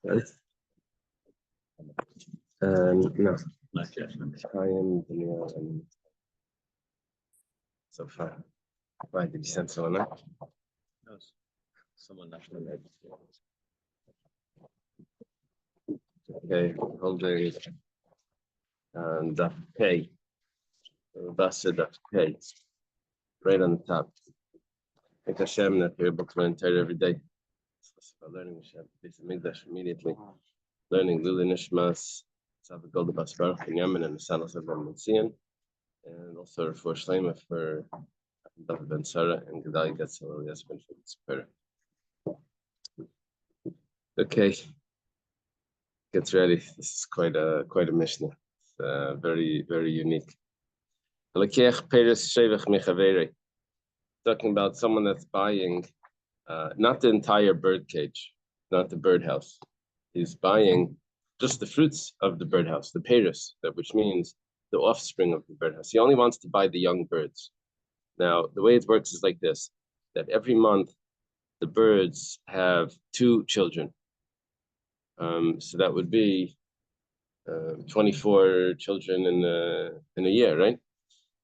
Right? No. Not yet. I am so far. Why did you send someone out? No, someone left the bed. Okay, holding and Daf K. Basra Daf K. Right on the top. Thank Hashem that you're able to learn Torah every day. Learning Hashem, Beit Mikdash immediately. Learning Lili Nishmas, Tzavah Golda Bas Baruch in Yemen and the Salas of Ben Mitzion. And also for Shlema for David Ben Sarah and Gedali Getzel Yasmin for the Spirit. Okay, get ready. This is quite a Mishnah. It's very, very unique. Talking about someone that's buying not the entire bird cage, not the birdhouse. He's buying just the fruits of the birdhouse, the peiros, which means the offspring of the birdhouse. He only wants to buy the young birds. Now, the way it works is like this, that every month the birds have 2 children. So that would be 24 children in a year, right?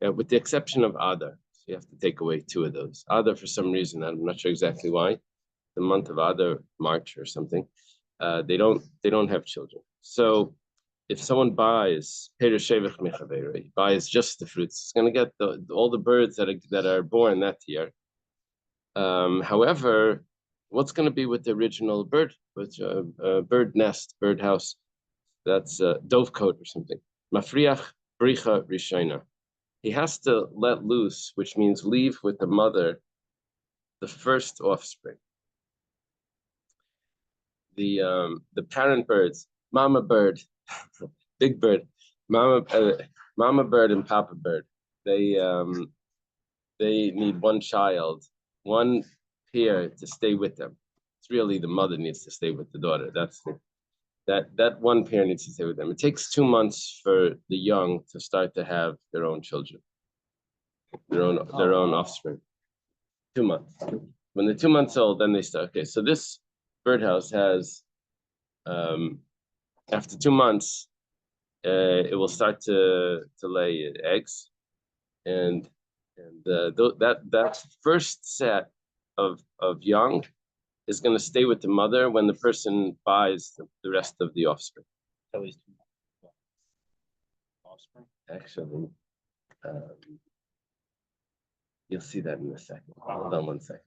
With the exception of Adar. So you have to take away 2 of those. Adar, for some reason, I'm not sure exactly why, the month of Adar, March or something, they don't have children. So if someone buys buys just the fruits, it's going to get all the birds that are born that year. However, what's going to be with the original bird, with bird nest, bird house? That's dovecote or something. Mafriach bricha rishona. He has to let loose, which means leave with the mother, the first offspring. The parent birds, mama bird, big bird, mama bird and papa bird. They need one child, one pair to stay with them. It's really the mother needs to stay with the daughter. That one pair needs to stay with them. It takes 2 months for the young to start to have their own children, their own offspring. 2 months. When they're 2 months old, then they start. Okay, so this birdhouse has, after 2 months, it will start to lay eggs, and that first set of young is going to stay with the mother when the person buys the rest of the offspring. At least 2 months. Offspring. Actually, you'll see that in a second. Hold on 1 second.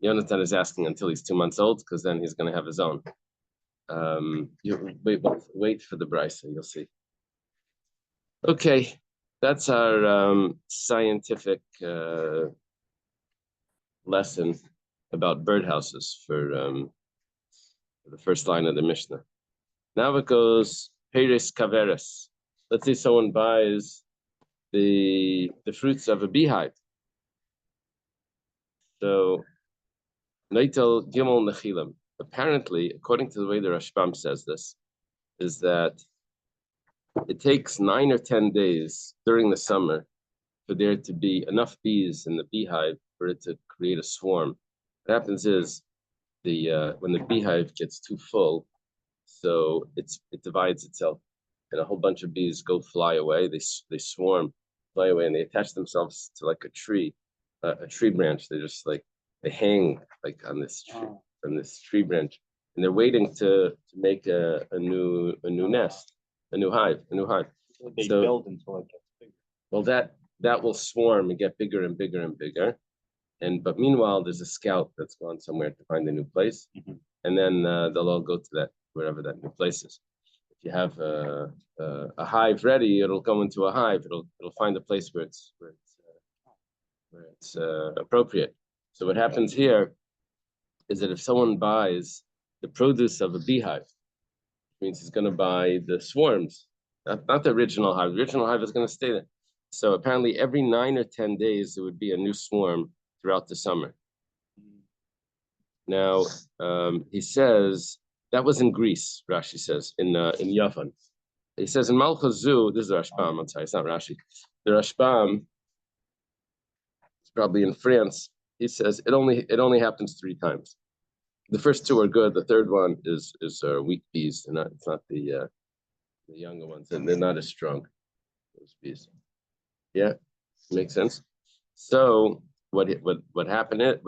Jonathan is asking until he's 2 months old, because then he's going to have his own. Wait for the Brisa, you'll see. Okay, that's our scientific lesson about birdhouses for the first line of the Mishnah. Now it goes Peres Kaveres. Let's say someone buys the fruits of a beehive. So Neitel Gimel Nechilim. Apparently, according to the way the Rashbam says this, is that it takes 9 or 10 days during the summer for there to be enough bees in the beehive for it to create a swarm. What happens is when the beehive gets too full, so it divides itself, and a whole bunch of bees go fly away. They swarm, fly away, and they attach themselves to like a tree branch. They hang like on this tree branch, and they're waiting to make a new nest, a new hive. They build until it gets bigger. Well, that will swarm and get bigger and bigger and bigger, but meanwhile there's a scout that's gone somewhere to find a new place, and then they'll all go to that wherever that new place is. If you have a hive ready, it'll go into a hive. It'll find a place where it's appropriate. So what happens here is that if someone buys the produce of a beehive, it means he's going to buy the swarms, not the original hive. The original hive is going to stay there. So apparently every 9 or 10 days, there would be a new swarm throughout the summer. Now, he says, that was in Greece, Rashi says, in Yavan. He says in Malchus Zu, this is the Rashbam, I'm sorry, it's not Rashi. The Rashbam, it's probably in France, he says it only happens 3 times. The first two are good. The third one is weak bees. It's not the younger ones, and they're not as strong. Those bees. Yeah, makes sense. So what's happening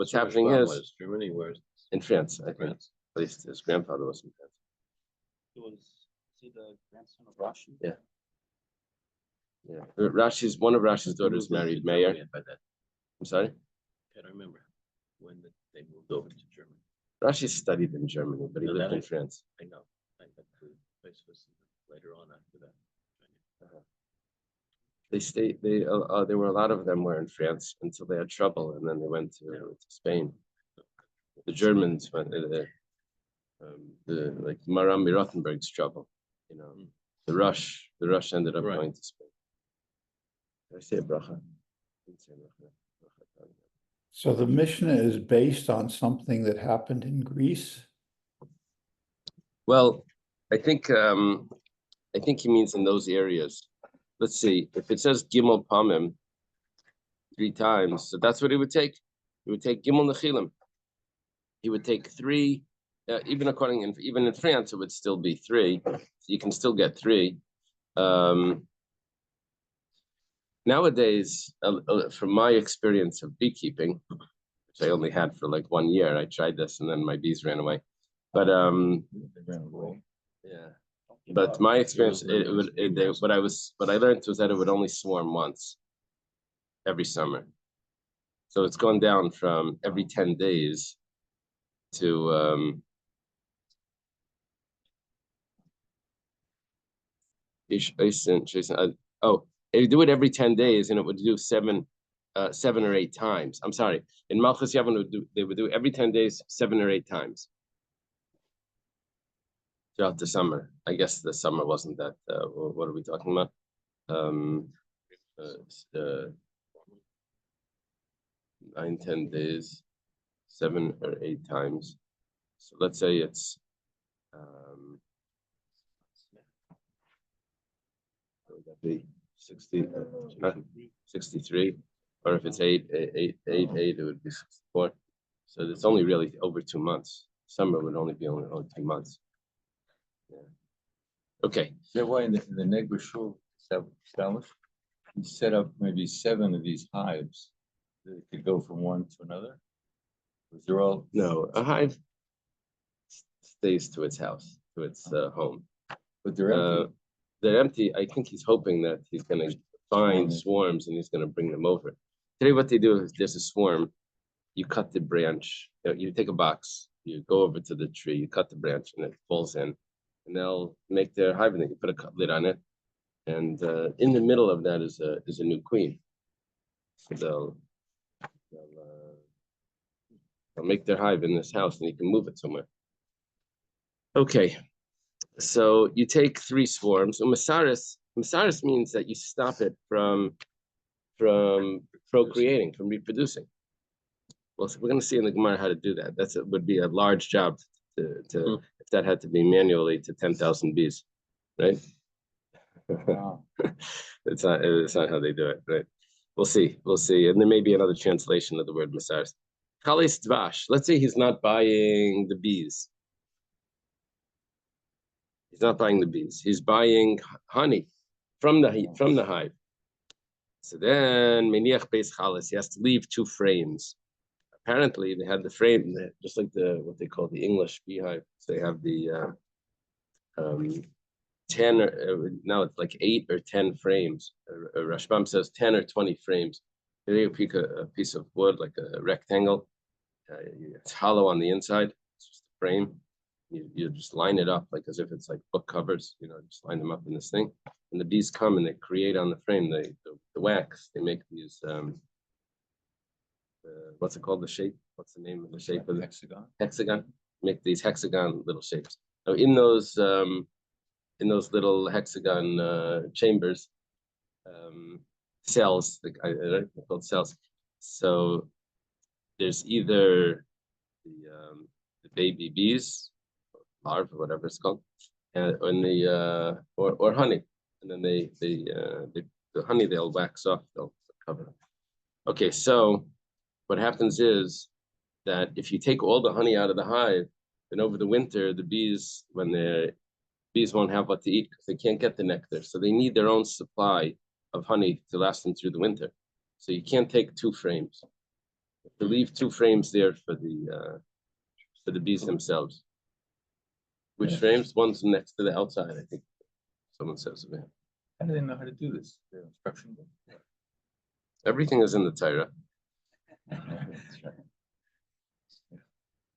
is Germany, where's in France, I think. At least his grandfather was in France. Is he the grandson of Rashi? Yeah. Yeah. One of Rashi's daughters married Meir. I'm sorry? I can't remember when they moved over to Germany. Rashi studied in Germany, but he lived in France. I know. I bet the place was later on after that. They stayed. There were a lot of them were in France until they had trouble, and then they went to Spain. The Germans went like Maram Rothenberg's trouble. The Rush ended up going to Spain. Did I say a bracha? So the Mishnah is based on something that happened in Greece? Well, I think he means in those areas. Let's see, if it says Gimel Pamim 3 times, so that's what he would take. He would take Gimel Nechilim. He would take 3, even in France, it would still be 3. So you can still get 3. Nowadays, from my experience of beekeeping, which I only had for like 1 year, I tried this and then my bees ran away. But yeah. But my experience, what I learned was that it would only swarm once every summer. So it's gone down from every 10 days to it would do it every 10 days, and it would do 7 or 8 times. I'm sorry. In Malchus Yavon, they would do every 10 days, 7 or 8 times throughout the summer. I guess the summer wasn't that. What are we talking about? 9, 10 days, 7 or 8 times. So let's say it's would that be 60, 63, or if it's 8, it would be 64. So it's only really over 2 months. Summer would only be only 2 months. Yeah. Okay. That why in the Negra Shul established, he set up maybe 7 of these hives that could go from one to another. Was there all? No, a hive stays to its house, to its home. But they're empty. They're empty. I think he's hoping that he's going to find swarms and he's going to bring them over. Today, what they do is there's a swarm. You cut the branch. You take a box. You go over to the tree. You cut the branch, and it falls in. And they'll make their hive, and you put a lid on it. And in the middle of that is a new queen. So they'll make their hive in this house, and you can move it somewhere. Okay. So you take 3 swarms. Masaris means that you stop it from procreating, from reproducing. Well, so we're going to see in the Gemara how to do that. Would be a large job to if that had to be manually to 10,000 bees, right? Wow. It's not how they do it, right? We'll see, and there may be another translation of the word Masaris. Chalis Dvash. Let's say he's not buying the bees. He's not buying the bees. He's buying honey from the hive. So then, meniach beis chalas, he has to leave 2 frames. Apparently, they had the frame, just like what they call the English beehive. So they have the 10 now it's like 8 or 10 frames. Rashbam says 10 or 20 frames. They pick a piece of wood, like a rectangle. It's hollow on the inside. It's just a frame. You just line it up like as if it's like book covers, just line them up in this thing. And the bees come and they create on the frame the wax. They make these, what's it called, the shape? What's the name of the shape of the hexagon? Hexagon. Make these hexagon little shapes. Now in those little hexagon chambers, cells, they're called cells. So there's either the baby bees, larvae, whatever it's called, or honey, and then the honey they'll wax off, they'll cover. Okay, so what happens is that if you take all the honey out of the hive, then over the winter, the bees, bees won't have what to eat because they can't get the nectar. So they need their own supply of honey to last them through the winter. So you can't take 2 frames. You have to leave 2 frames there for the bees themselves. Which frames? One's next to the outside, I think. Someone says. How do they know how to do this? Their instruction book? Everything is in the Torah. That's right.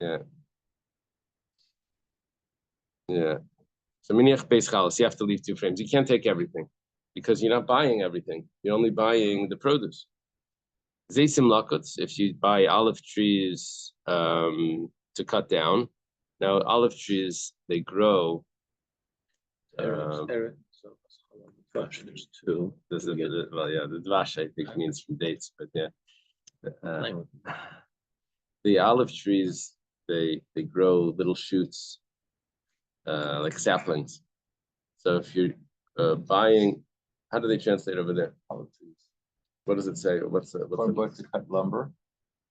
Yeah. Yeah. So miniach beis chalas, you have to leave 2 frames. You can't take everything because you're not buying everything. You're only buying the produce. Zeisim lakuts, if you buy olive trees to cut down. Now olive trees, they grow. There's 2. The dvash I think means from dates, but yeah. The olive trees, they grow little shoots, like saplings. So if you're buying, how do they translate over there? Olive trees. What does it say? What's To cut lumber,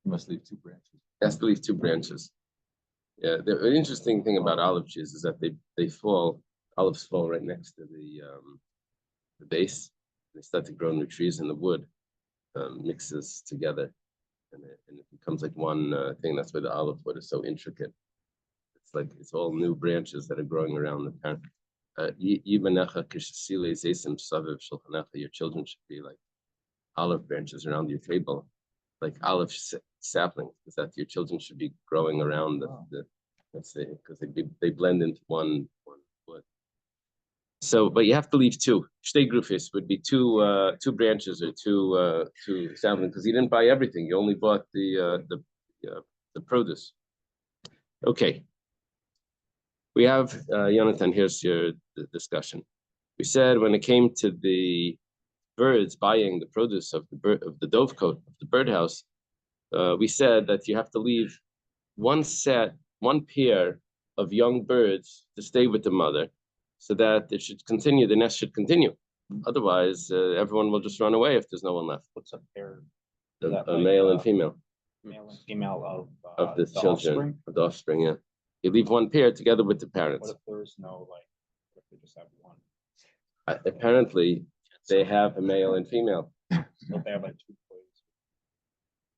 you must leave 2 branches. It has to leave 2 branches. Yeah, the interesting thing about olive trees is that olives fall right next to the base. They start to grow new trees, and the wood mixes together, and it becomes like one thing. That's why the olive wood is so intricate. It's like it's all new branches that are growing around the parent. Your children should be like olive branches around your table, like olive saplings, because that your children should be growing around the let's say, because they blend into one wood. So, but you have to leave 2. Shtei grufis would be 2 branches or 2 saplings, because you didn't buy everything. You only bought the produce. Okay. We have Jonathan. Here's your discussion. We said when it came to the birds buying the produce of the dovecote of the birdhouse, we said that you have to leave one pair of young birds to stay with the mother, so that it should continue. The nest should continue. Otherwise, everyone will just run away if there's no one left. What's a pair? A male and female. Male and female of the children, offspring? of the offspring. Yeah, you leave one pair together with the parents. What if there's no what if they just have one? Apparently, they have a male and female. So if they have like 2 boys.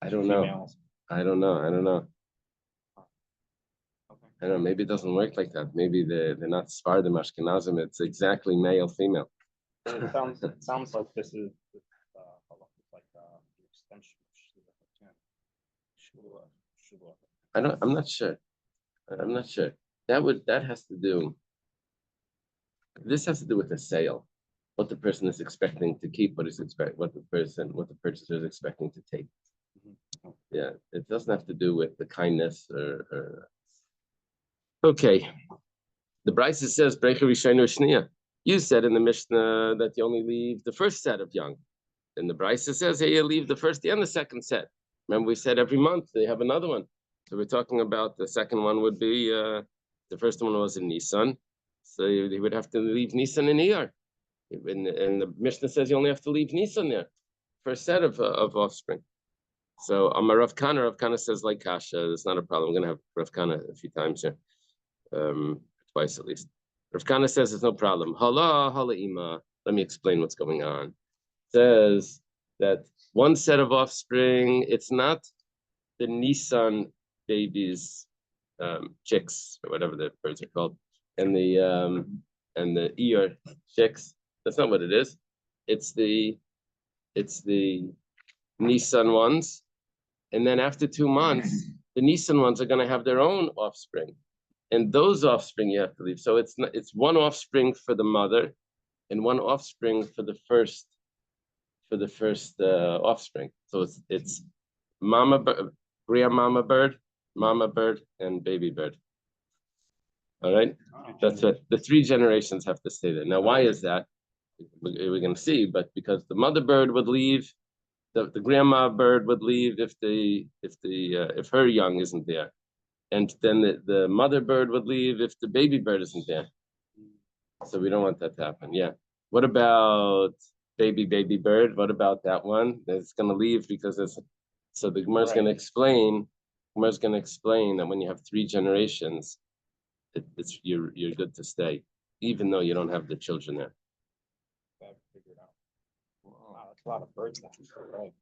I don't know. Females. I don't know. Okay. I don't know. Maybe it doesn't work like that. Maybe they're not Sephardim Ashkenazim. It's exactly male female. It sounds like this is like the extension of I'm not sure. That has to do. This has to do with the sale, what the person is expecting to keep, what the purchaser is expecting to take. Mm-hmm. Yeah, it doesn't have to do with the kindness or. Okay, the Brisa says Brecher Rishayno Shniya. You said in the Mishnah that you only leave the first set of young. And the Brisa says, hey, you leave the first and the second set. Remember, we said every month they have another one. So we're talking about the second one would be, the first one was in Nisan. So you would have to leave Nisan in Iyar. And the Mishnah says you only have to leave Nisan there. First set of offspring. So Rav Kana says like Kasha, it's not a problem. I'm going to have Rav Kana a few times here. Twice at least. Rav Kana says it's no problem. Hala ima. Let me explain what's going on. It says that one set of offspring, it's not the Nisan babies, chicks or whatever the birds are called, and the Iyar chicks. That's not what it is. It's the Nisan ones, and then after 2 months, the Nisan ones are going to have their own offspring. And those offspring you have to leave. So it's one offspring for the mother, and one offspring for the first offspring. So it's mama bird, grandmama bird, mama bird, and baby bird. All right, that's it. The 3 generations have to stay there. Now, why is that? We're going to see, but because the mother bird would leave, the grandma bird would leave if her young isn't there. And then the mother bird would leave if the baby bird isn't there. So we don't want that to happen. Yeah. What about baby bird? What about that one? It's going to leave because so the Gemara is going to explain Gemara's going to explain that when you have 3 generations, you're good to stay, even though you don't have the children there. Gotta figure it out. Wow, that's a lot of birds now. Right.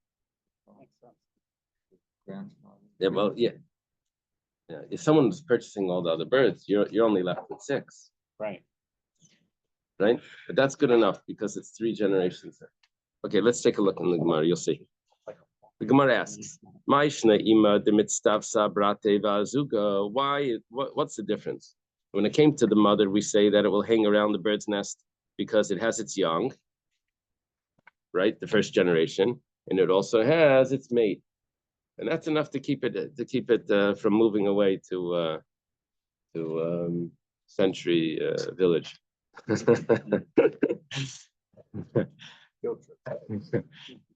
Makes sense. Grandfather. Yeah, well, yeah. If someone's purchasing all the other birds, you're only left with 6, Right. right? But that's good enough because it's 3 generations there. Okay, let's take a look in the Gemara. You'll see. The Gemara asks, what's the difference? When it came to the mother, we say that it will hang around the bird's nest because it has its young, right? The first generation, and it also has its mate, and that's enough to keep it from moving away to Century Village.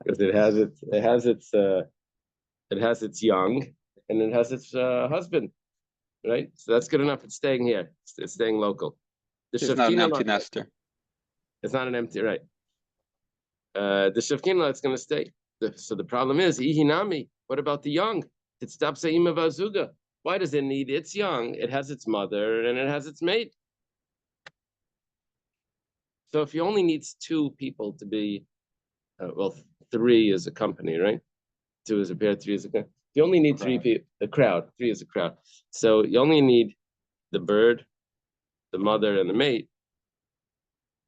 Because it has its young, and it has its husband, right? So that's good enough. It's staying here. It's staying local. It's not an empty nester. It's not an empty, right? The Shevkina, it's going to stay. So the problem is, Ihinami. What about the young? It stops at Ima Vazuga. Why does it need its young? It has its mother and it has its mate. So if he only needs 2 people to be, 3 is a company, right? 2 is a pair, 3 is a company. You only need 3 people, a crowd. 3 is a crowd. So you only need the bird, the mother, and the mate.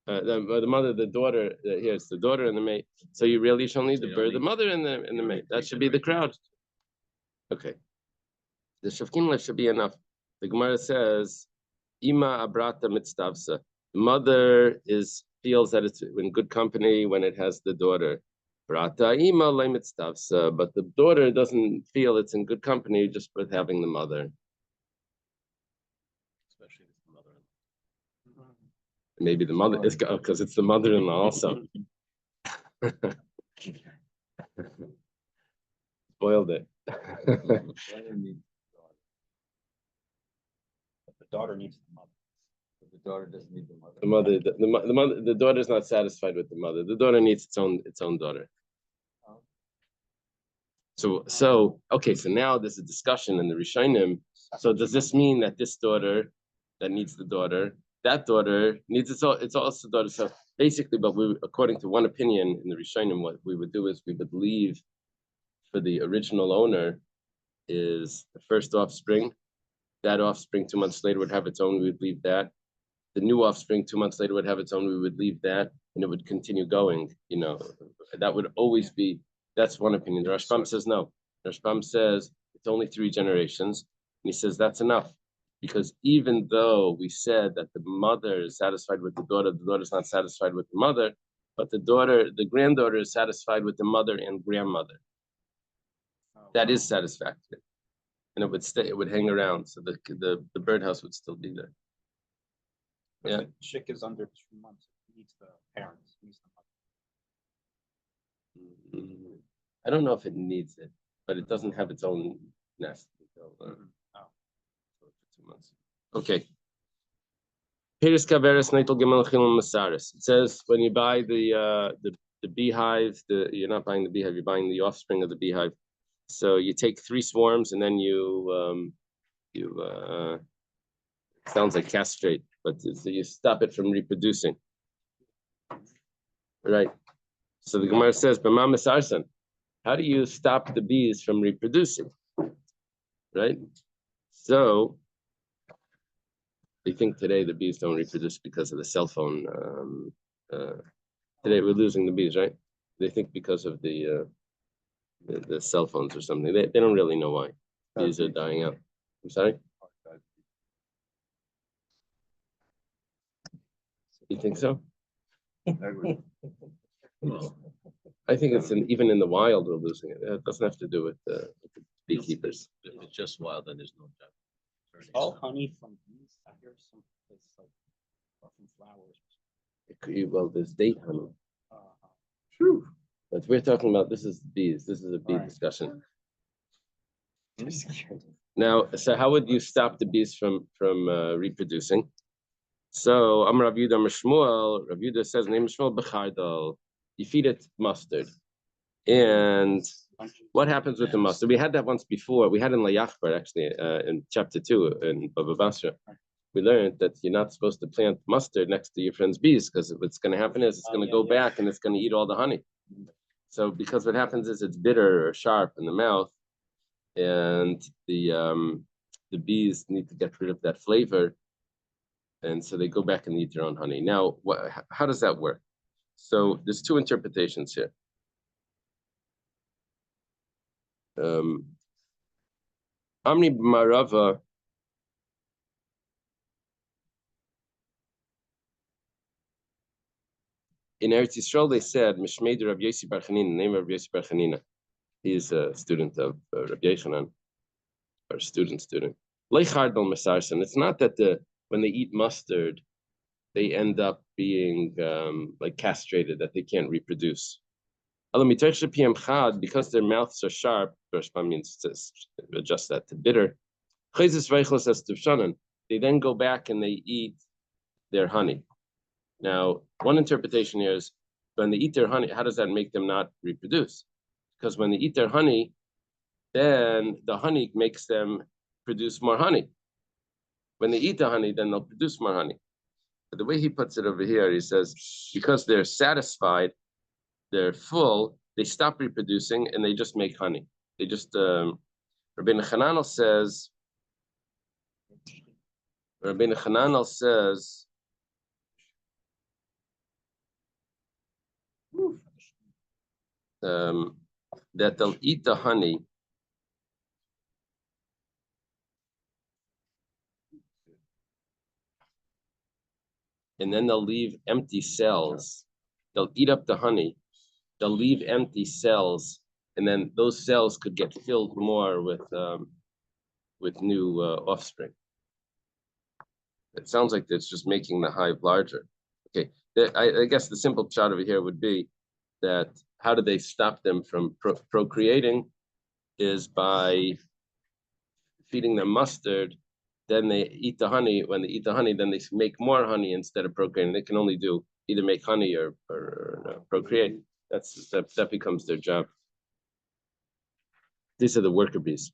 The mother, the daughter. Here's the daughter and the mate. So you really should only need the bird, the mother, and the mate. That should be the crowd. Okay. The Shevkinla should be enough. The Gemara says, "Ima abrata mitztavsa." The mother feels that it's in good company when it has the daughter. Brata ima le mitztavsa, but the daughter doesn't feel it's in good company just with having the mother. Especially with the mother. Maybe the mother is because it's the mother-in-law also. Spoiled it. But the daughter needs the mother. But the daughter doesn't need the mother. The daughter's not satisfied with the mother. The daughter needs its own daughter. So okay. So now there's a discussion in the Rishonim. So does this mean that this daughter that needs the daughter, that daughter needs it's also daughter? So basically, but according to one opinion in the Rishonim, what we would do is we would leave for the original owner is the first offspring. That offspring 2 months later would have its own. We would leave that. The new offspring 2 months later would have its own. We would leave that, and it would continue going. That would always be. That's one opinion. The Rashbam says no. The Rashbam says it's only 3 generations, and he says that's enough, because even though we said that the mother is satisfied with the daughter's not satisfied with the mother, but the granddaughter is satisfied with the mother and grandmother. That is satisfactory, and it would stay. It would hang around, so the birdhouse would still be there. If Yeah. the chick is under 2 months, it needs the parents, it needs the mother. I don't know if it needs it, but it doesn't have its own nest until for 2 months. Okay. It says when you buy the beehive, you're not buying the beehive, you're buying the offspring of the beehive. So you take 3 swarms and then you sounds like castrate, but so you stop it from reproducing. Right. So the Gemara says, "B'ma misarsan." How do you stop the bees from reproducing? Right? So they think today the bees don't reproduce because of the cell phone. Today we're losing the bees, right? They think because of the cell phones or something. They don't really know why. Bees are dying out. I'm sorry? You think so? Well, I think it's even in the wild we're losing it. It doesn't have to do with the beekeepers. if it's just wild, then there's no job. All honey from bees. I hear some places like from flowers. Well, there's date honey. True. But we're talking about this is bees. This is a bee Right. discussion. Now, so how would you stop the bees from reproducing? So Amar Rav Yehuda Amar Shmuel. Rav Yehuda says, "Name Shmuel b'chardal." You feed it mustard, and What happens with the mustard? We had that once before. We had in Layachbar actually in chapter 2 in Baba Basra. We learned that you're not supposed to plant mustard next to your friend's bees because what's going to happen is it's going to go back and it's going to eat all the honey. So because what happens is it's bitter or sharp in the mouth, and the bees need to get rid of that flavor, and so they go back and eat their own honey. Now, how does that work? So there's two interpretations here. Amri Marava. In Eretz Yisrael, they said, Mishmeider Rabbi Yossi Bar Chanina, the name of Rabbi Yossi Bar Chanina. He's a student of Rabbi Yochanan, or student. Leichardal Mesarsan. It's not that when they eat mustard, they end up being like castrated, that they can't reproduce. Because their mouths are sharp, Rashba means to adjust that to bitter. They then go back and they eat their honey. Now, one interpretation here is when they eat their honey, how does that make them not reproduce? Because when they eat their honey, then the honey makes them produce more honey. When they eat the honey, then they'll produce more honey. But the way he puts it over here, he says, because they're satisfied, they're full, they stop reproducing and they just make honey. They just, Rabbeinu Hananel says, that they'll eat the honey and then they'll leave empty cells. They'll eat up the honey, they'll leave empty cells, and then those cells could get filled more with new offspring. It sounds like it's just making the hive larger. Okay, I guess the simple shot over here would be that how do they stop them from procreating is by feeding them mustard. Then they eat the honey. When they eat the honey, then they make more honey instead of procreating. They can only do either make honey or procreate. That becomes their job. These are the worker bees.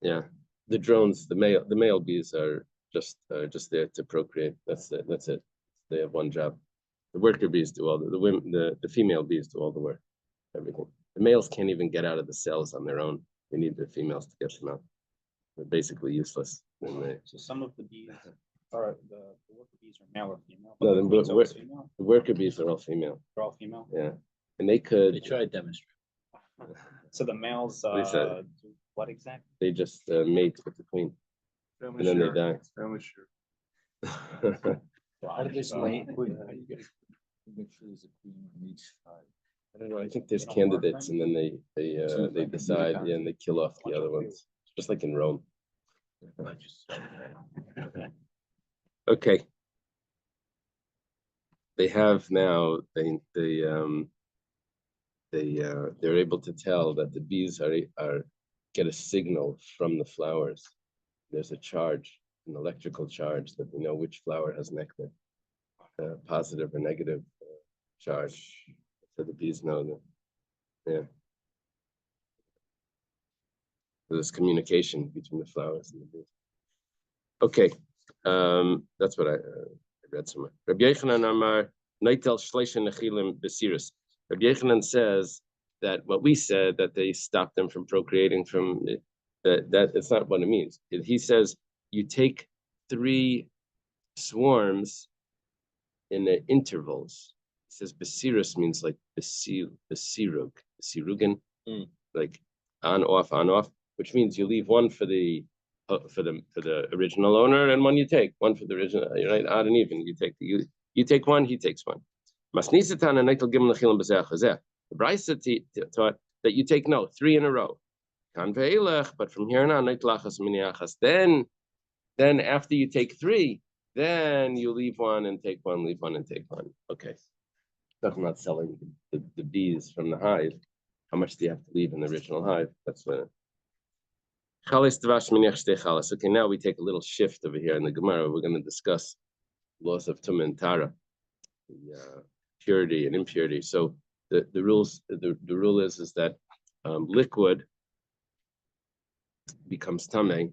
Yeah, the drones, the male bees are just there to procreate. That's it. They have one job. The worker bees do all the female bees do all the work, everything. The males can't even get out of the cells on their own. They need the females to get them out. They're basically useless. So some of the bees are the worker bees are male or female? No, female? the worker bees are all female. They're all female? Yeah, and they could. They try to demonstrate. So the males said- do what exactly? They just mate with the queen, and then they die. How do they slay queen? How do you make sure there's a queen in each hive? I don't know. I think there's candidates, and then they decide, yeah, and they kill off the other ones, just like in Rome. Okay. They have now. They're able to tell that the bees get a signal from the flowers. There's a charge, an electrical charge, that we know which flower has nectar, positive or negative charge. So the bees know that. Yeah. There's communication between the flowers and the bees. Okay, that's what I read somewhere. Rabbi Yochanan Amar Neitel Shleisha Nechilim Besiris. Rabbi Yochanan says that what we said, that they stopped them from procreating, from that it's not what it means. He says you take 3 swarms in the intervals. He says Besiris means like Besirugan, like on off, which means you leave one for the original owner and one you take, one for the original, right? Odd and even. You take one, he takes one. The Brisa taught that you take 3 in a row. But from here on, then after you take 3, then you leave one and take one, leave one and take one. Okay. Talking about selling the bees from the hive. How much do you have to leave in the original hive? That's what. Okay, now we take a little shift over here in the Gemara. We're going to discuss laws of Tumah and Tara, the purity and impurity. So the rule is that liquid becomes tamei.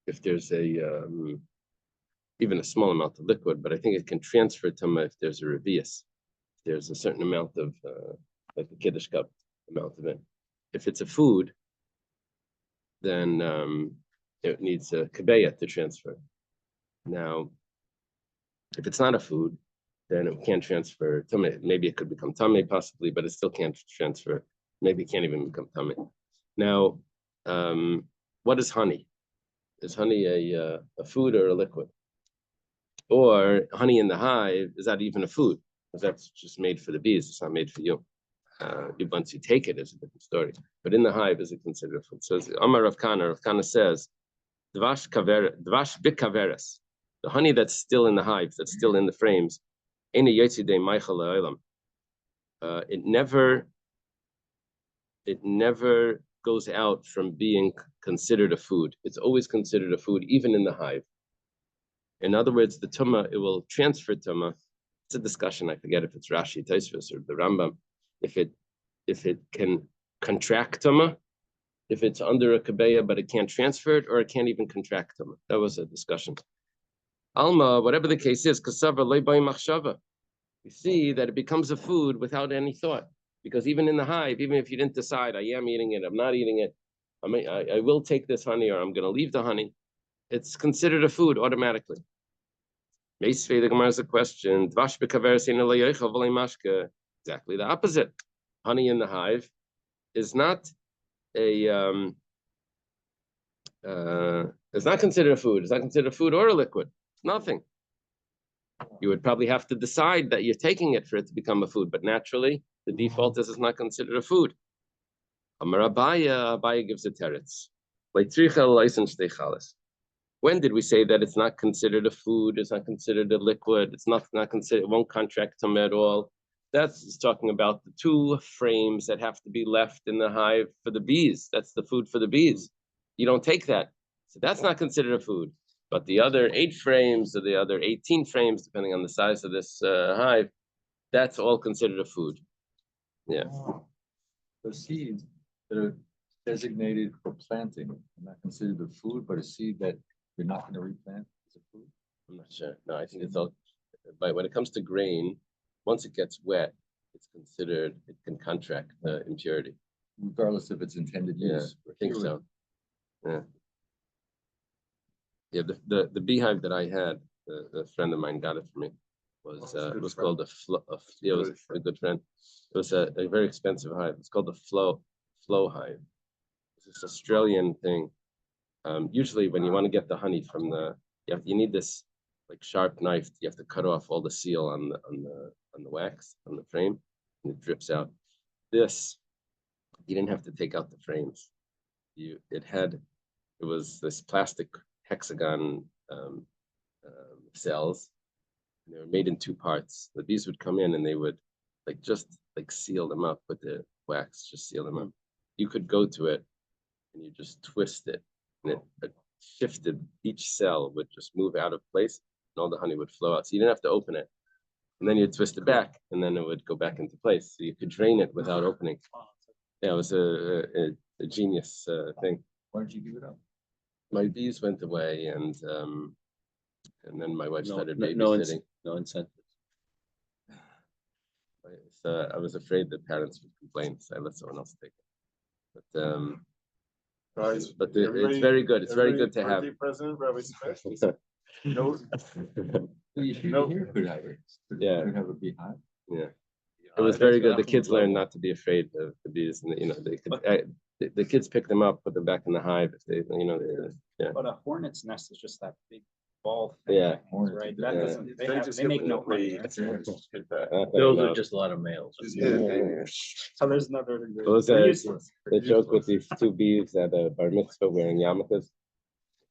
If there's even a small amount of liquid, but I think it can transfer tamei if there's a revius. There's a certain amount of like the kiddush cup amount of it. If it's a food, then it needs a kabeya to transfer. Now, if it's not a food, then it can't transfer tamei. Maybe it could become tamei possibly, but it still can't transfer. Maybe it can't even become tamei. Now, what is honey? Is honey a food or a liquid? Or honey in the hive, is that even a food? Because that's just made for the bees. It's not made for you. Once you take it, it's a different story. But in the hive, is it considered a food? So Amar Rav Kana says, Dvash bikaveres, the honey that's still in the hives, that's still in the frames, it never goes out from being considered a food. It's always considered a food, even in the hive. In other words, the tumah, it will transfer tumah. It's a discussion. I forget if it's Rashi, Tosfos, or the Rambam. If it can contract tumah, if it's under a kabeya, but it can't transfer it, or it can't even contract tumah. That was a discussion. Alma, whatever the case is, kasava leibay machshava. You see that it becomes a food without any thought. Because even in the hive, even if you didn't decide, I am eating it, I'm not eating it, I will take this honey, or I'm going to leave the honey, it's considered a food automatically. Meisvei, the Gemara has a question. Exactly the opposite. Honey in the hive is not it's not considered a food. It's not considered a food or a liquid. It's nothing. You would probably have to decide that you're taking it for it to become a food, but naturally, the default is it's not considered a food. Amar Abaya gives a teretz. When did we say that it's not considered a food? It's not considered a liquid. It's not considered. It won't contract them at all. That's talking about the 2 frames that have to be left in the hive for the bees. That's the food for the bees. You don't take that, so that's not considered a food. But the other 8 frames or the other 18 frames, depending on the size of this hive, that's all considered a food. Yeah. The seeds that are designated for planting are not considered a food, but a seed that you're not going to replant is a food. I'm not sure. No, I think it's all. But when it comes to grain, once it gets wet, it's considered, it can contract impurity. Regardless of its intended use. I think so. Yeah. Yeah, the beehive that I had, a friend of mine got it for me, was called a it was a good friend. It was a very expensive hive. It's called the flow hive. It's this Australian thing. Usually when you want to get the honey from you need this like sharp knife. You have to cut off all the seal on the wax on the frame, and it drips out. This, you didn't have to take out the frames. It was this plastic hexagon cells. And they were made in 2 parts. The bees would come in and they would just seal them up with the wax, just seal them up. You could go to it and you just twist it, and it shifted. Each cell would just move out of place, and all the honey would flow out. So you didn't have to open it, and then you'd twist it back, and then it would go back into place. So you could drain it without opening. Yeah, it was a genius thing. Why did you give it up? My bees went away, and then my wife started babysitting. No incentive. I was afraid that parents would complain, so I let someone else take it. But it's very good. It's very good to have. President, Rabbi Smith. No. Here could have it. Yeah. Could have a beehive. Yeah. It was very good. The kids learned not to be afraid of the bees, and they could. The kids pick them up, put them back in the hive if they, yeah. But a hornet's nest is just that big ball thing. Yeah. Right. That doesn't. They make no money. Right? Those are just a lot of males. So there's another. What was the joke with these 2 bees at a bar mitzvah wearing yarmulkes?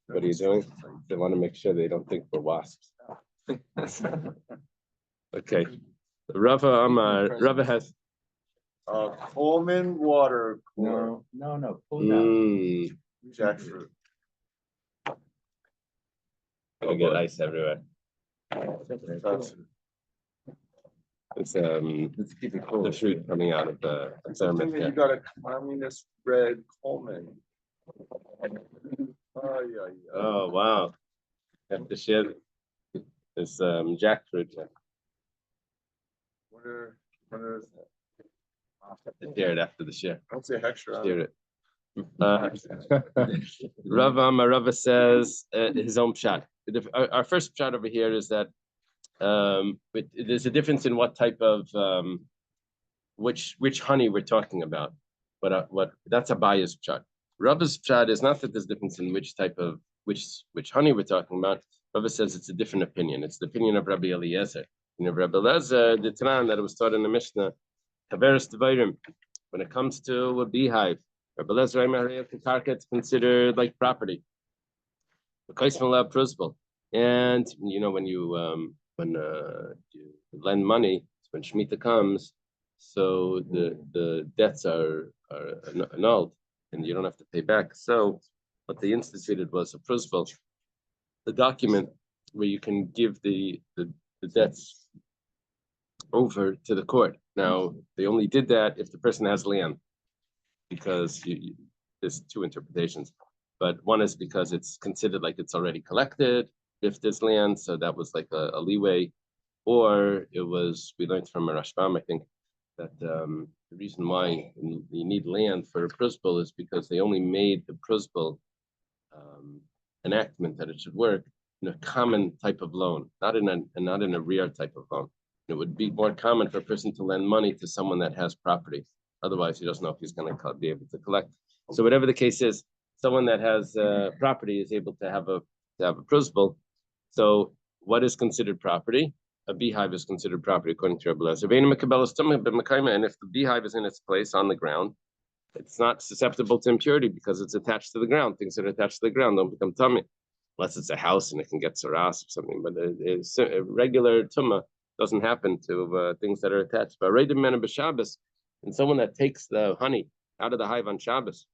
What are you doing? They want to make sure they don't think we're wasps. Okay. Rava has. Coleman water cooler. No. Pull down. Jackfruit. I get ice everywhere. It's Let's keep it cool. the fruit coming out of the experiment. You Yeah. got a communist red Coleman. Oh, yeah, yeah. Oh wow! Have to share this jackfruit. Yeah. What are, Share it after the share. don't say extra. Share it. Rava says his own pshat. Our first pshat over here is that there's a difference in what type of which honey we're talking about. But what that's a biased pshat. Rava's pshat is not that there's a difference in which type of which honey we're talking about. Rava says it's a different opinion. It's the opinion of Rabbi Eliezer. Rabbi Eliezer, the Tanan that it was taught in the Mishnah, Taveris Devarim, when it comes to a beehive, Rabbi Eliezer it's considered like property. And you know when you lend money, when Shemitah comes, so the debts are annulled and you don't have to pay back. So what they instituted was a prusbal, the document where you can give the debts over to the court. Now they only did that if the person has land, because there's two interpretations, but one is because it's considered like it's already collected if there's land, so that was like a leeway, or it was, we learned from Rashbam, I think, that the reason why you need land for a prusbal is because they only made the prusbal enactment that it should work in a common type of loan, not in a rare type of loan. It would be more common for a person to lend money to someone that has property. Otherwise, he doesn't know if he's going to be able to collect. So whatever the case is, someone that has property is able to have a prusbal. So what is considered property? A beehive is considered property according to Rabbi Eliezer. And if the beehive is in its place on the ground, it's not susceptible to impurity because it's attached to the ground. Things that are attached to the ground don't become tummy, unless it's a house and it can get saras or something. But a regular tumah doesn't happen to things that are attached. But and someone that takes the honey out of the hive on Shabbos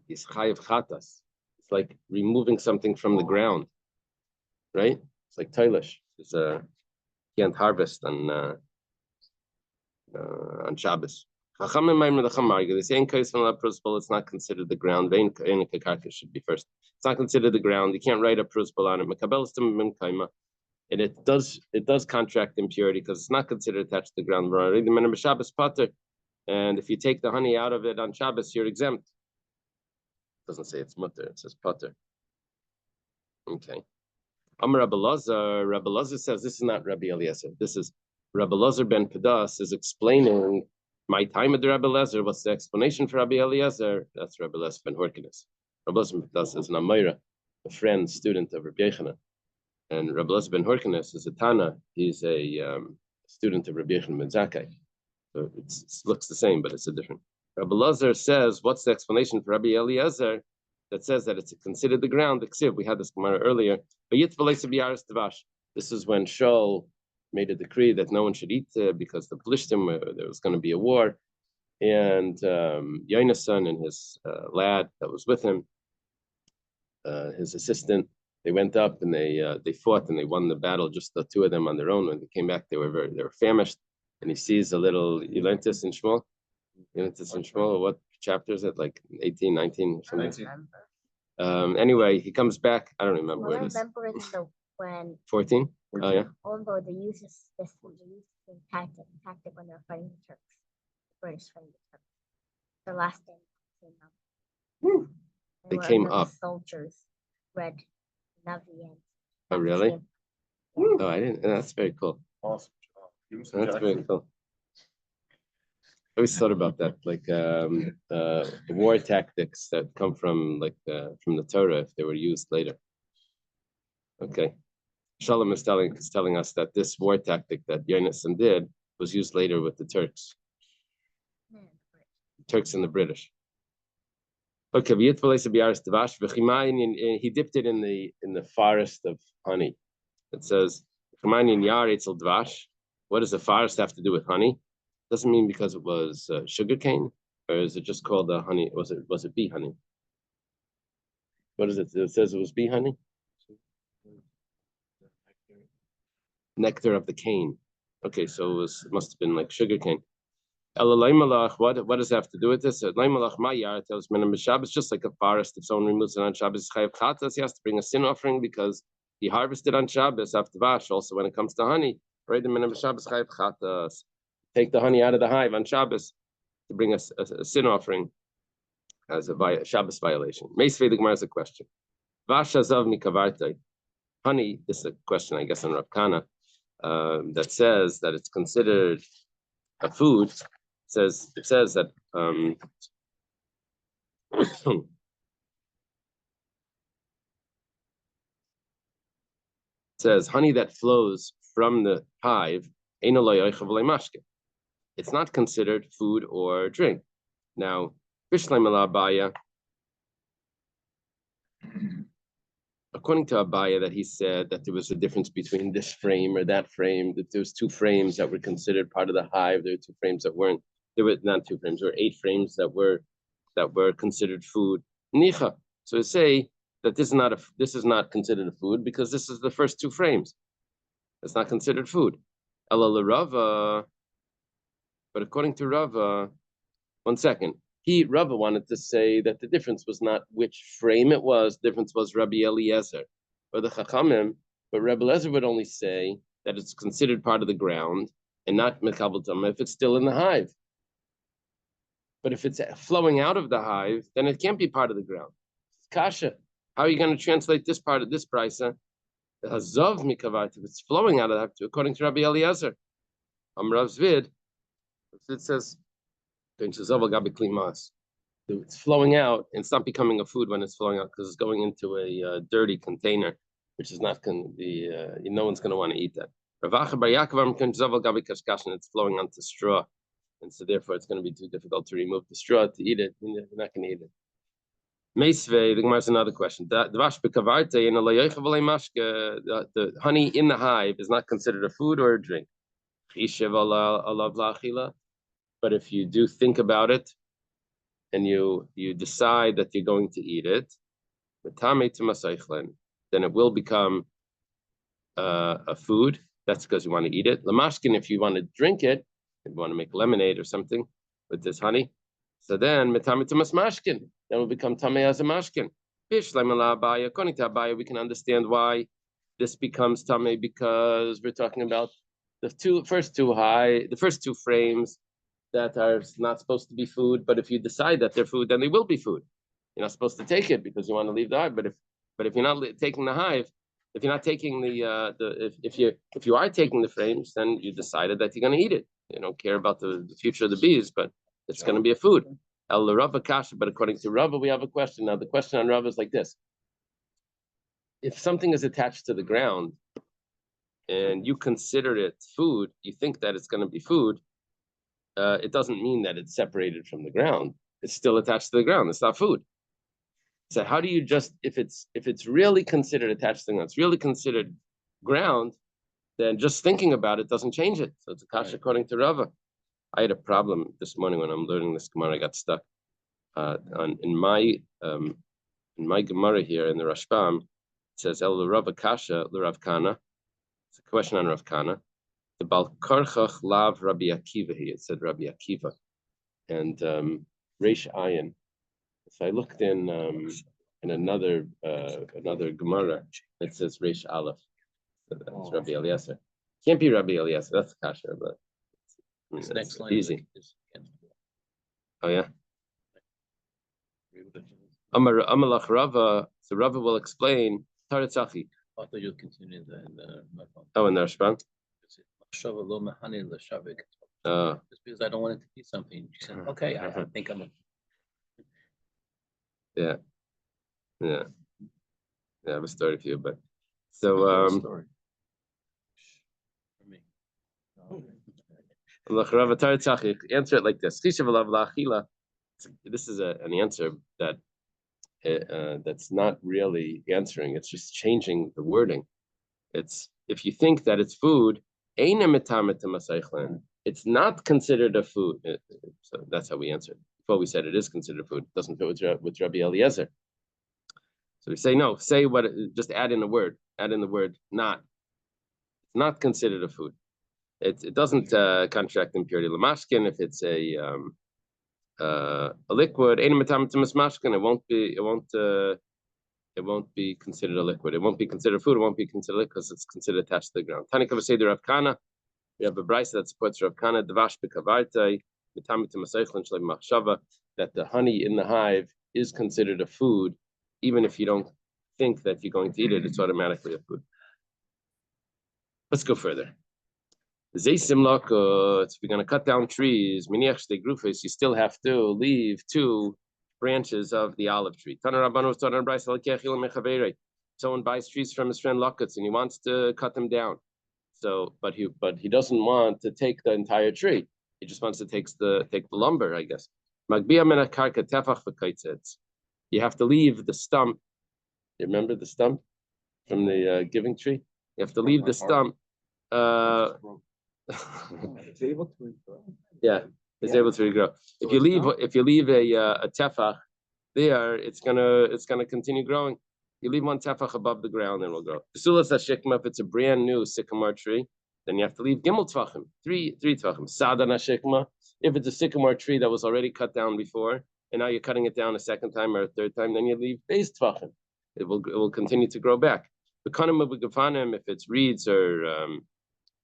is chayiv chatas. It's like removing something from the ground, right? It's like toilish. It's can't harvest on Shabbos. They say it's not considered the ground. Should be first. It's not considered the ground. You can't write a prusbal on it. And it does contract impurity because it's not considered attached to the ground. And if you take the honey out of it on Shabbos, you're exempt. It doesn't say it's mutter, it says potter. Okay. Rabbi Elazar says this is not Rabbi Eliezer. This is Rabbi Elazar ben Padas is explaining my time at the Rabbi Eliezer. What's the explanation for Rabbi Eliezer? That's Rabbi Eliezer ben Horkinus. Rabbi Elazar ben Padas is an Amira, a friend, student of Rabbi Yochanan. And Rabbi Elazar ben Horkinus is a Tana. He's a student of Rabbi Yochanan ben Zakkai. So it looks the same, but it's a different. Rabbi Elazar says, what's the explanation for Rabbi Eliezer that says that it's considered the ground? We had this Gemara earlier. This is when Shaul made a decree that no one should eat because the Plishtim, there was going to be a war. And Yonasan and his lad that was with him, his assistant, they went up and they fought and they won the battle, just the two of them on their own. When they came back, they were famished. And he sees a little, you learned this in Shmuel? What chapter is it? Like 18, 19 or something? 19. Anyway, he comes back. I don't remember where it is. I remember when 14? Oh, yeah. although they use this tactic when they're fighting the Turks, British fighting the Turks. The last day came up. They came up. Soldiers read Navi and. Oh, really? Oh, I didn't. That's very cool. Awesome. That's very cool. I always thought about that, like war tactics that come from the Torah, if they were used later. Okay, Shalom is telling us that this war tactic that Yonasan did was used later with the Turks, Turks and the British. Okay, he dipped it in the forest of honey. It says, what does the forest have to do with honey? Doesn't mean because it was sugar cane, or is it just called honey? Was it bee honey? What is it? It says it was bee honey. Nectar of the cane. Okay, so it must have been like sugarcane. What does it have to do with this? It's just like a forest. If someone removes it on Shabbos, he has to bring a sin offering because he harvested on Shabbos after Vash. Also, when it comes to honey, right? Take the honey out of the hive on Shabbos to bring a sin offering as a Shabbos violation. Meisvei the Gemara is a question. Vash azav mikavarte. Honey, this is a question, I guess, on Rav Kana, that says that it's considered a food. It says that says honey that flows from the hive, it's not considered food or drink. Now, according to Abaya, that he said that there was a difference between this frame or that frame, that there was 2 frames that were considered part of the hive. There were 2 frames that weren't. There were not 2 frames. There were 8 frames that were considered food. Nicha. So to say that this is not considered a food because this is the first 2 frames. It's not considered food. Ela Rava. But according to Rava, 1 second. Rava wanted to say that the difference was not which frame it was. The difference was Rabbi Eliezer or the Chachamim. But Rabbi Eliezer would only say that it's considered part of the ground and not Mekabel Tamah if it's still in the hive. But if it's flowing out of the hive, then it can't be part of the ground. Kasha, how are you going to translate this part of this brisa? Hazov mikavat, if it's flowing out of the hive, according to Rabbi Eliezer. Rav Zvid, it says, it's flowing out, and it's not becoming a food when it's flowing out because it's going into a dirty container, which is not going to be, no one's going to want to eat that. It's flowing onto straw. And so therefore it's going to be too difficult to remove the straw to eat it. You're not going to eat it. Meisvei, the Gemara has another question. The honey in the hive is not considered a food or a drink. But if you do think about it and you decide that you're going to eat it, then it will become a food. That's because you want to eat it. Lamashkin, if you want to drink it, if you want to make lemonade or something with this honey, so then metamitum mashkin, then will become tamei as a mashkin. According to Abaya, we can understand why this becomes tamei because we're talking about the first two frames that are not supposed to be food. But if you decide that they're food, then they will be food. You're not supposed to take it because you want to leave the hive. But if you're not taking the hive, if you're not taking if you are taking the frames, then you decided that you're going to eat it. You don't care about the future of the bees, but it's going to be a food. El Rava Kasha, but according to Rava, we have a question. Now, the question on Rava is like this. If something is attached to the ground and you consider it food, you think that it's going to be food, it doesn't mean that it's separated from the ground. It's still attached to the ground. It's not food. So how do you if it's really considered attached to the ground, it's really considered ground, then just thinking about it doesn't change it. So it's a kasha according to Rava. I had a problem this morning when I'm learning this Gemara. I got stuck in my Gemara here in the Rashbam. It says El Rava Kasha Rav Kana. It's a question on Rav Kana. The Bal Karchach Lav Rabbi Akiva here. It said Rabbi Akiva, and Reish Ayin. So I looked in another Gemara. It says Reish Aleph. So that's Rabbi Eliezer. Can't be Rabbi Eliezer. That's kasha, but This next line easy. is Oh yeah. Amalach Rava. So Rava will explain Taritzachi. I thought you'll continue in the Oh, in the Rashbam. Just because I don't want it to be something. She said, okay, I think I'm Yeah. I have a story for you, but so story. For me. answer it like this. This is an answer that that's not really answering. It's just changing the wording. It's if you think that it's food, it's not considered a food. So that's how we answer it. Before we said it is considered food. It doesn't fit with Rabbi Eliezer. So we say no. Say just add in the word. Add in the word not. It's not considered a food. It doesn't contract impurity. Lamashkin, if it's a liquid, it won't be considered a liquid. It won't be considered food. It won't be considered liquid because it's considered attached to the ground. Tanik of Seder Rav Kana. We have a brisa that supports Rav Kana. Davash b'kavartei that the honey in the hive is considered a food, even if you don't think that you're going to eat it. It's automatically a food. Let's go further. If you're going to cut down trees, you still have to leave 2 branches of the olive tree. Someone buys trees from his friend Lokutz and he wants to cut them down. So, but he doesn't want to take the entire tree. He just wants to take the lumber, I guess. You have to leave the stump. You remember the stump from the giving tree? You have to leave the stump. It's able to regrow. Yeah, it's able to regrow. If you leave a tefach there, it's gonna continue growing. You leave 1 tefach above the ground, and it will grow. If it's a brand new sycamore tree, then you have to leave gimel tefachim, 3 tefachim. Sadana shikma. If it's a sycamore tree that was already cut down before, and now you're cutting it down a 2nd time or a 3rd time, then you leave base tefachim. It will continue to grow back. If it's reeds or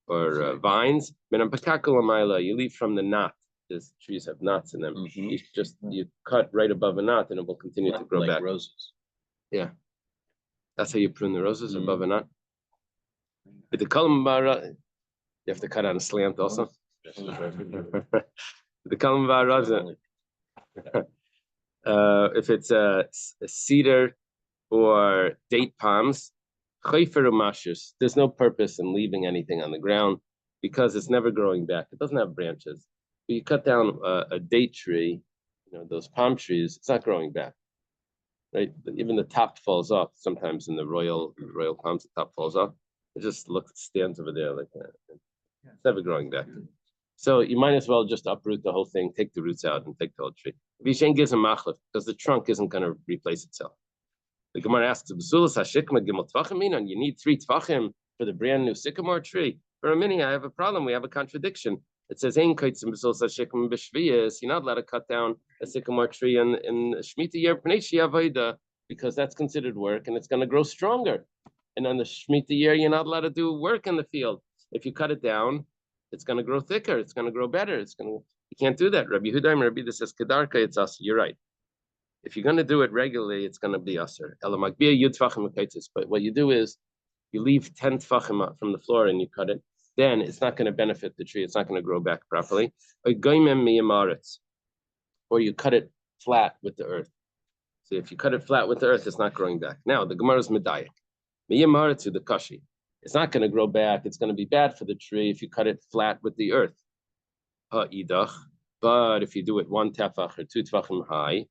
vines, you leave from the knot. These trees have knots in them. You cut right above a knot, and it will continue to grow back. Roses. Yeah, that's how you prune the roses, above a knot. But the kalam you have to cut on a slant also. The kalam if it's a cedar or date palms, there's no purpose in leaving anything on the ground because it's never growing back. It doesn't have branches. But you cut down a date tree, those palm trees, it's not growing back, right? Even the top falls off. Sometimes in the royal palms, the top falls off. It just stands over there like that. It's never growing back. So you might as well just uproot the whole thing, take the roots out, and take the whole tree. Vishen gives a machlef because the trunk isn't going to replace itself. The Gemara asks, you need 3 tvachim for the brand new sycamore tree. For a minute, I have a problem. We have a contradiction. It says, you're not allowed to cut down a sycamore tree in Shemitah year because that's considered work and it's going to grow stronger. And on the Shemitah year, you're not allowed to do work in the field. If you cut it down, it's going to grow thicker. It's going to grow better. You can't do that. Rabbi Yehuda and Rabbi Yehuda says, Kedarka, it's us. You're right. If you're going to do it regularly, it's going to be usher. But what you do is you leave 10 tfachim from the floor and you cut it. Then it's not going to benefit the tree. It's not going to grow back properly. Or you cut it flat with the earth. So if you cut it flat with the earth, it's not growing back. Now the Gemara is medayik. Miyamaretsu the kashi. It's not going to grow back. It's going to be bad for the tree if you cut it flat with the earth. But if you do it 1 tefach or 2 tefachim high,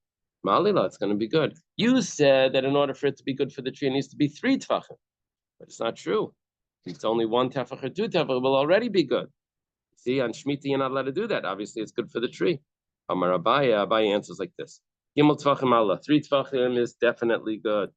Ma'alila, it's going to be good. You said that in order for it to be good for the tree, it needs to be 3 tefachim. But it's not true. If it's only 1 tefach or 2 tefach, it will already be good. See, on Shemitah, you're not allowed to do that. Obviously, it's good for the tree. Amar Abaye answers like this. Gimel tefachim Allah. 3 tefachim is definitely good.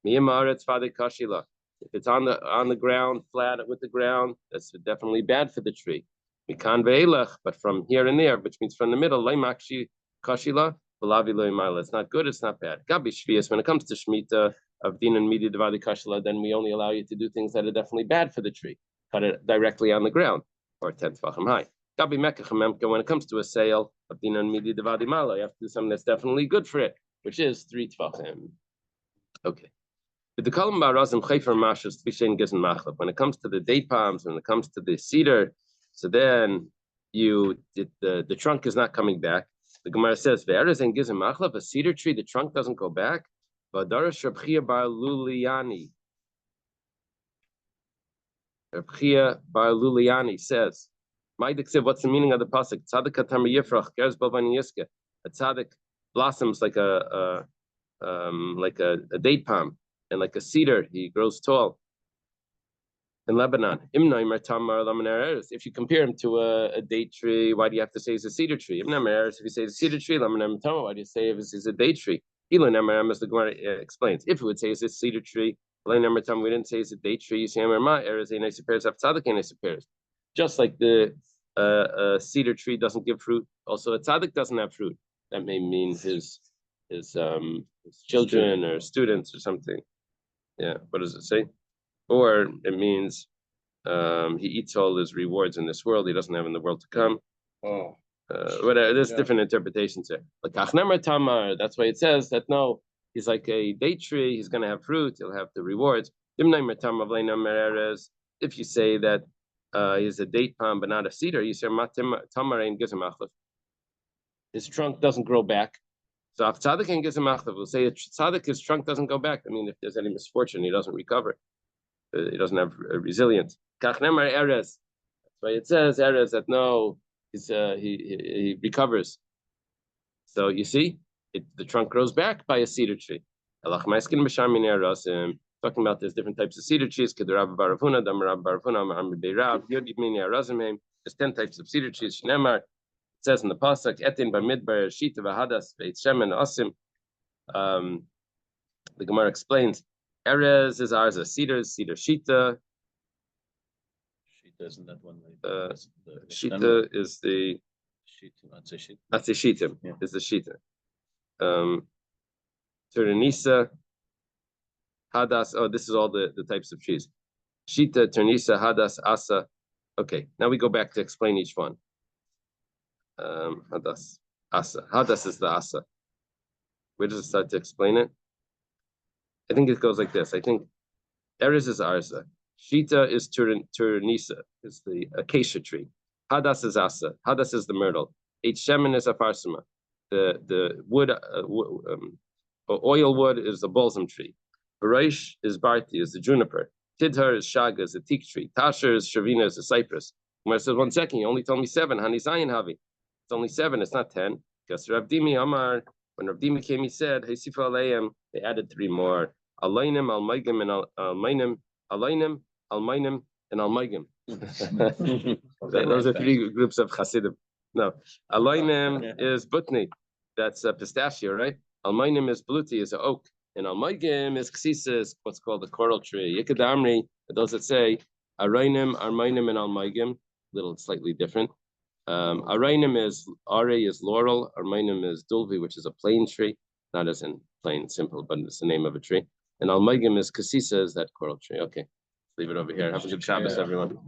Miyamaretz fadei kashila. If it's on the ground, flat with the ground, that's definitely bad for the tree. Mikan ve'elach, but from here and there, which means from the middle, leimakshi kashila. It's not good, it's not bad. Gabi Shvias, when it comes to Shemitah of Din and Midi Devadi Kashla, then we only allow you to do things that are definitely bad for the tree. Cut it directly on the ground or 10 tefachim high. Gabi Mekach, when it comes to a sale of Din and Midi Devadi Mala, you have to do something that's definitely good for it, which is 3 tefachim. Okay. When it comes to the date palms, when it comes to the cedar, so then the trunk is not coming back. The Gemara says, a cedar tree, the trunk doesn't go back. Rabchia bar Luliani says, what's the meaning of the pasuk? A tzaddik blossoms like a date palm, and like a cedar, he grows tall. In Lebanon, if you compare him to a date tree, why do you have to say it's a cedar tree? If you say it's a cedar tree, why do you say it's a date tree? As the Gemara explains, if it would say it's a cedar tree, we didn't say it's a date tree. You see, Just like the cedar tree doesn't give fruit, also a tzaddik doesn't have fruit. That may mean his children or students or something. Yeah, what does it say? Or it means he eats all his rewards in this world, he doesn't have in the world to come. Oh. Whatever, there's different interpretations there. Like Kachnemer Tamar, that's why it says that no, he's like a date tree, he's gonna have fruit, he'll have the rewards. If you say that he's a date palm but not a cedar, you say Tamarin Gizamachlef. His trunk doesn't grow back. So if tzaddik and Gizamachlef, we'll say tzaddik, his trunk doesn't go back. I mean, if there's any misfortune, he doesn't recover. He doesn't have resilience. Kachnemer Erez. That's why it says Erez that no, he recovers. So you see, the trunk grows back by a cedar tree. Talking about there's different types of cedar trees. There's 10 types of cedar trees. It says in the pasuk, Etin bar midbar shita v'hadas v'eit shemen asim. The Gemara explains, Erez is ours, cedar shita. Shita isn't that one? Shita is the. That's the shita. Yeah. Is the shita. Turnisa, hadas. Oh, this is all the types of trees. Shita, turnisa, hadas, asa. Okay, now we go back to explain each one. Hadas, asa. Hadas is the asa. Where does it start to explain it? I think it goes like this. I think Erez is arsa. Shita is turnisa, is the acacia tree. Hadas is asa. Hadas is the myrtle. Eit shemen is afarsima. The wood, oil wood is the balsam tree. Barish is barti, is the juniper. Tidhar is shaga, is the teak tree. Tasher is shavina, is the cypress. Gemara says, 1 second, you only told me 7. Hani zayin havi. It's only 7, it's not 10. Because Rav Dimi Amar, when Rav Dimi came, he said, hey, sifa aleim, they added 3 more. Alaynim, almaygim, and almaynim. Alaynim, almaynim, and almaygim. Those are 3 groups of Hasidim. No, Alaynim is butni. That's a pistachio, right? Almaynim is bluti, is an oak. And almaygim is ksisis, what's called the coral tree. Yikadamri, those that say arainim, armainim, and almaygim, little slightly different. Arainim is laurel, armainim is dulvi, which is a plain tree, not as in plain, simple, but it's the name of a tree. And almaygim is kasisa, is that coral tree. Okay, leave it over here. Have a good Shabbos, everyone.